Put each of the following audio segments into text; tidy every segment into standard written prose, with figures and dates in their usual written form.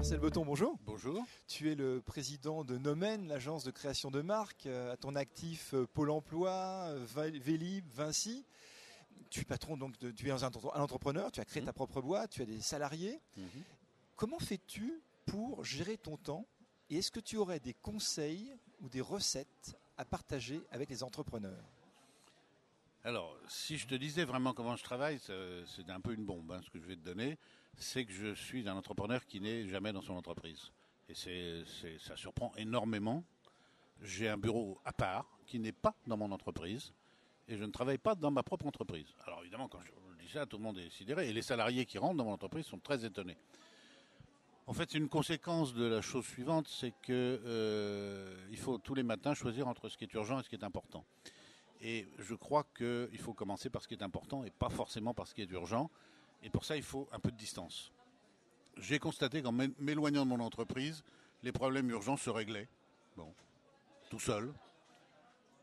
Marcel Botton, bonjour. Bonjour. Tu es le président de Nomen, l'agence de création de marques. À ton actif, Pôle emploi, Vélib, Vinci. Tu es patron, donc tu es un entrepreneur, tu as créé ta propre boîte, tu as des salariés. Comment fais-tu pour gérer ton temps? Et est-ce que tu aurais des conseils ou des recettes à partager avec les entrepreneurs? Alors, si je te disais vraiment comment je travaille, c'est un peu une bombe, ce que je vais te donner. C'est que je suis un entrepreneur qui n'est jamais dans son entreprise. Et ça surprend énormément. J'ai un bureau à part qui n'est pas dans mon entreprise. Et je ne travaille pas dans ma propre entreprise. Alors évidemment, quand je dis ça, tout le monde est sidéré. Et les salariés qui rentrent dans mon entreprise sont très étonnés. En fait, c'est une conséquence de la chose suivante, c'est que il faut tous les matins choisir entre ce qui est urgent et ce qui est important. Et je crois qu'il faut commencer par ce qui est important et pas forcément par ce qui est urgent. Et pour ça, il faut un peu de distance. J'ai constaté qu'en m'éloignant de mon entreprise, les problèmes urgents se réglaient. Bon, tout seul.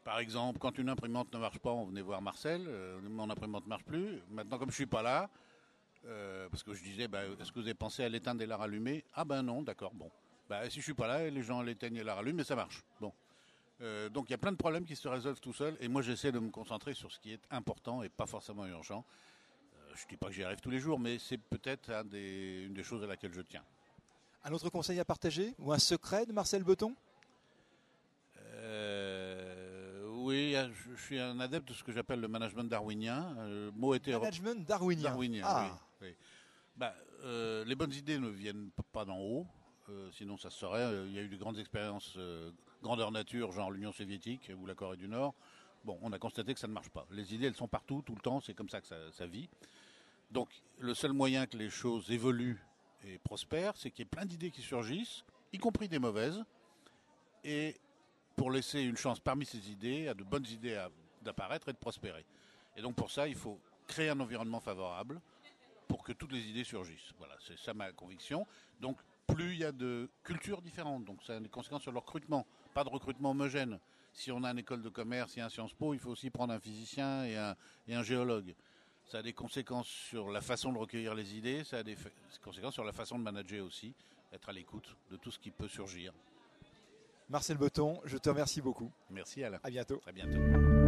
Par exemple, quand une imprimante ne marche pas, on venait voir Marcel. Mon imprimante ne marche plus. Maintenant, comme je suis pas là, parce que je disais, est-ce que vous avez pensé à l'éteindre et la rallumer? Ah ben non, d'accord, bon. Si je suis pas là, les gens l'éteignent et la rallument, mais ça marche. Bon. Donc il y a plein de problèmes qui se résolvent tout seuls. Et moi, j'essaie de me concentrer sur ce qui est important et pas forcément urgent. Je ne dis pas que j'y arrive tous les jours, mais c'est peut-être une des choses à laquelle je tiens. Un autre conseil à partager ou un secret de Marcel Botton? Oui, je suis un adepte de ce que j'appelle le management darwinien. Management darwinien. Oui. Les bonnes idées ne viennent pas d'en haut, sinon ça se saurait. Il y a eu de grandes expériences grandeur nature, genre l'Union soviétique ou la Corée du Nord. Bon, on a constaté que ça ne marche pas. Les idées, elles sont partout, tout le temps, c'est comme ça que ça vit. Donc, le seul moyen que les choses évoluent et prospèrent, c'est qu'il y ait plein d'idées qui surgissent, y compris des mauvaises, et pour laisser une chance parmi ces idées, à de bonnes idées d'apparaître et de prospérer. Et donc pour ça, il faut créer un environnement favorable pour que toutes les idées surgissent. Voilà, c'est ça ma conviction. Donc plus il y a de cultures différentes, donc ça a des conséquences sur le recrutement, pas de recrutement homogène. Si on a une école de commerce et un Sciences Po, il faut aussi prendre un physicien et un géologue. Ça a des conséquences sur la façon de recueillir les idées, ça a des conséquences sur la façon de manager aussi, être à l'écoute de tout ce qui peut surgir. Marcel Botton, je te remercie beaucoup. Merci Alain. À bientôt. À bientôt.